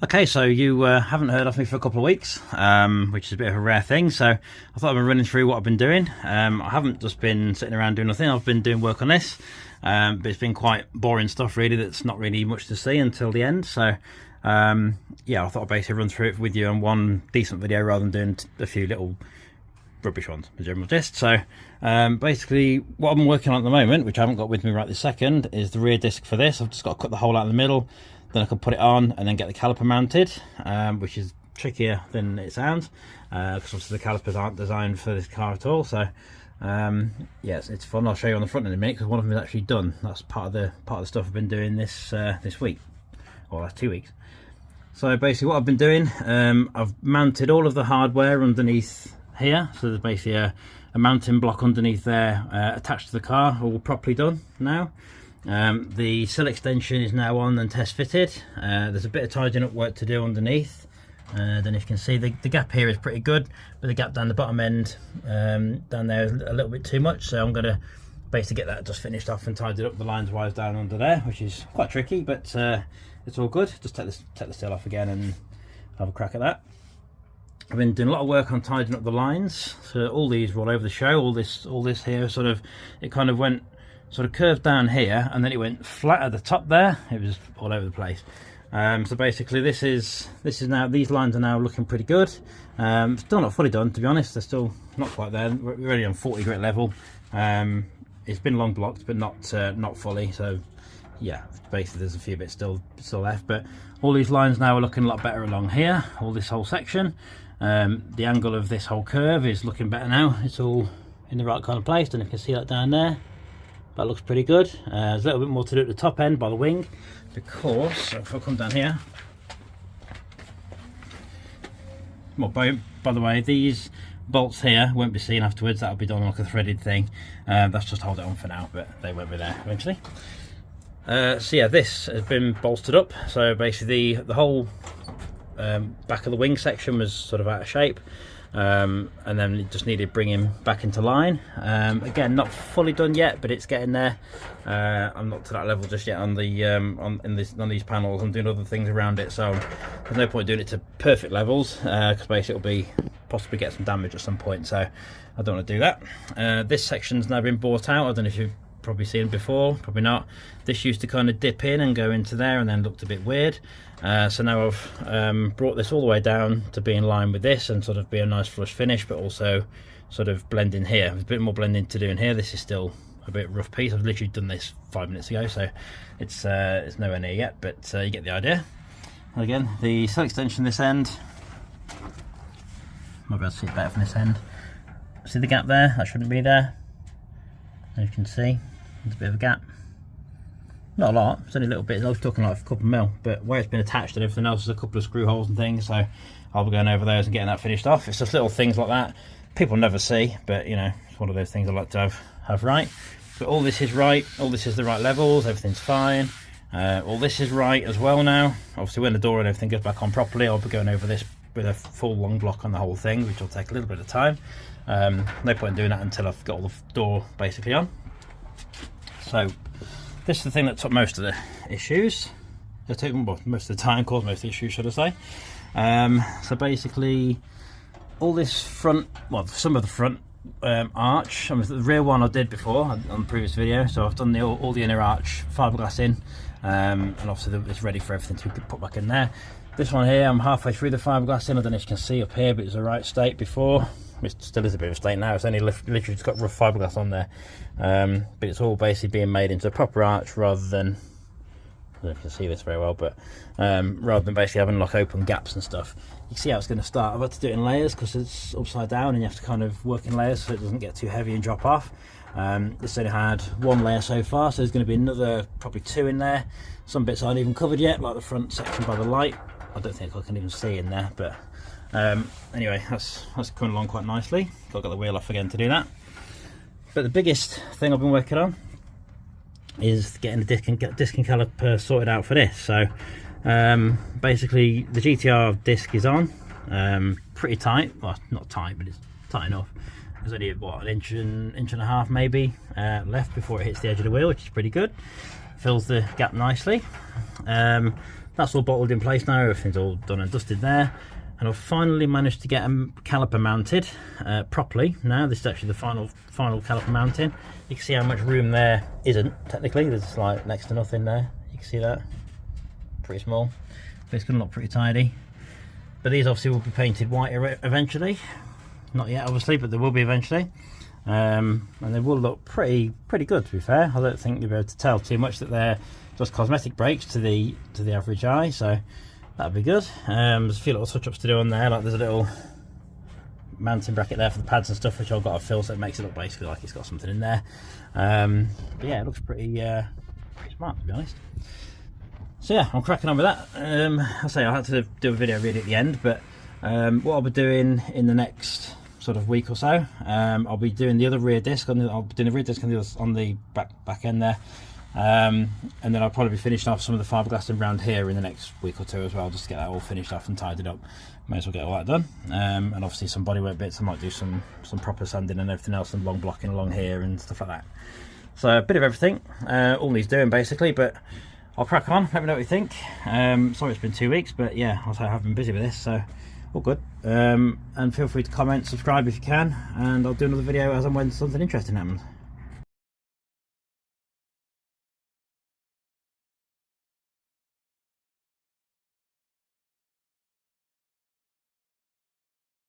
Okay, so you haven't heard of me for a couple of weeks, which is a bit of a rare thing. So I thought I'd be running through what I've been doing. I haven't just been sitting around doing nothing. I've been doing work on this, but it's been quite boring stuff really. That's not really much to see until the end. So yeah, I thought I'd basically run through it with you on one decent video rather than doing a few little rubbish ones, the general gist. So basically what I'm working on at the moment, which I haven't got with me right this second, is the rear disc for this. I've just got to cut the hole out in the middle, then I can put it on and then get the caliper mounted, which is trickier than it sounds, because obviously the calipers aren't designed for this car at all. So yes, it's fun. I'll show you on the front in a minute, because one of them is actually done. That's part of the stuff I've been doing this week, or last 2 weeks. So basically what I've been doing, I've mounted all of the hardware underneath here. So there's basically a mounting block underneath there, attached to the car, all properly done now. The sill extension is now on and test fitted. There's a bit of tidying up work to do underneath. Then if you can see, the gap here is pretty good, but the gap down the bottom end down there is a little bit too much. So I'm going to basically get that just finished off and tidied up the lines wise down under there, which is quite tricky, but it's all good. Just take the sill off again and have a crack at that. I've been doing a lot of work on tidying up the lines. So all these were all over the show. All this here sort of, it kind of went sort of curved down here, and then it went flat at the top there. It was all over the place. So basically this is now, these lines are now looking pretty good. Still not fully done, to be honest. They're still not quite there. We're only on 40 grit level. It's been long blocked, but not fully. So yeah, basically there's a few bits still left, but all these lines now are looking a lot better along here, all this whole section. The angle of this whole curve is looking better now. It's all in the right kind of place, and you can see that down there. That looks pretty good. There's a little bit more to do at the top end by the wing, because if I come down here, well, by the way, these bolts here won't be seen afterwards. That'll be done like a threaded thing. That's just hold it on for now, but they won't be there eventually. So yeah, this has been bolstered up. So basically the whole back of the wing section was sort of out of shape. And then it just needed bringing back into line. Again, not fully done yet, but it's getting there. I'm not to that level just yet on the on these panels. I'm doing other things around it, so there's no point doing it to perfect levels, because basically it'll be possibly get some damage at some point. So I don't want to do that. This section's now been bought out. I don't know if you've probably seen it before, probably not. This used to kind of dip in and go into there, and then looked a bit weird. So now I've brought this all the way down to be in line with this and sort of be a nice flush finish, but also sort of blend in here. There's a bit more blending to do in here. This is still a bit rough piece. I've literally done this 5 minutes ago, so it's nowhere near yet, but you get the idea. And again, the sill extension this end, might be able to see it better from this end. See the gap there? That shouldn't be there. As you can see, there's a bit of a gap. Not a lot, it's only a little bit. I was talking like a couple of mil, but where it's been attached and everything else, there's a couple of screw holes and things, so I'll be going over those and getting that finished off. It's just little things like that people never see, but you know, it's one of those things I like to have right. But all this is right, all this is the right levels, everything's fine. All this is right as well now. Obviously when the door and everything goes back on properly, I'll be going over this with a full long block on the whole thing, which will take a little bit of time. No point in doing that until I've got all the door basically on. So this is the thing that took most of the issues. It took most of the time, caused most of the issues, should I say. So basically, all this front, well, some of the front arch, I mean, the rear one I did before on the previous video. So I've done all the inner arch fiberglass in, and obviously it's ready for everything to be put back in there. This one here, I'm halfway through the fiberglass in. I don't know if you can see up here, but it's the right state before. It still is a bit of a state now. It's only literally just got rough fiberglass on there, but it's all basically being made into a proper arch rather than, I don't know if you can see this very well, but rather than basically having like open gaps and stuff. You can see how it's going to start. I've had to do it in layers because it's upside down, and you have to kind of work in layers so it doesn't get too heavy and drop off. This only had one layer so far, so there's going to be another probably 2 in there. Some bits aren't even covered yet, like the front section by the light. I don't think I can even see in there, but anyway, that's coming along quite nicely. Got the wheel off again to do that. But the biggest thing I've been working on is getting the disc and caliper sorted out for this. So basically the GTR disc is on, pretty tight. Well, not tight, but it's tight enough. There's only what, an inch and a half maybe left before it hits the edge of the wheel, which is pretty good. Fills the gap nicely. That that's all bottled in place now. Everything's all done and dusted there, and I've finally managed to get a caliper mounted properly. Now this is actually the final caliper mounting. You can see how much room there isn't technically. There's like next to nothing there. You can see that, pretty small, but it's going to look pretty tidy. But these obviously will be painted white eventually. Not yet obviously, but they will be eventually. And they will look pretty good, to be fair. I don't think you'll be able to tell too much that they're just cosmetic breaks to the average eye, so that'd be good. There's a few little touch-ups to do on there, like there's a little mounting bracket there for the pads and stuff, which I've got to fill, so it makes it look basically like it's got something in there. But yeah, it looks pretty smart, to be honest. So yeah, I'm cracking on with that. I say I had to do a video really at the end, but what I'll be doing in the next sort of week or so, I'll be doing the other rear disc. I'll be doing the rear disc on the back end there, and then I'll probably be finishing off some of the fiberglass around here in the next week or two as well, just to get that all finished off and tidied up. May as well get all that done. And obviously some bodywork bits. I might do some proper sanding and everything else, and long blocking along here and stuff like that. So a bit of everything, all needs doing basically. But I'll crack on. Let me know what you think. Sorry it's been 2 weeks, but yeah, I have been busy with this, so all good. And feel free to comment, subscribe if you can, and I'll do another video as and when something interesting happens.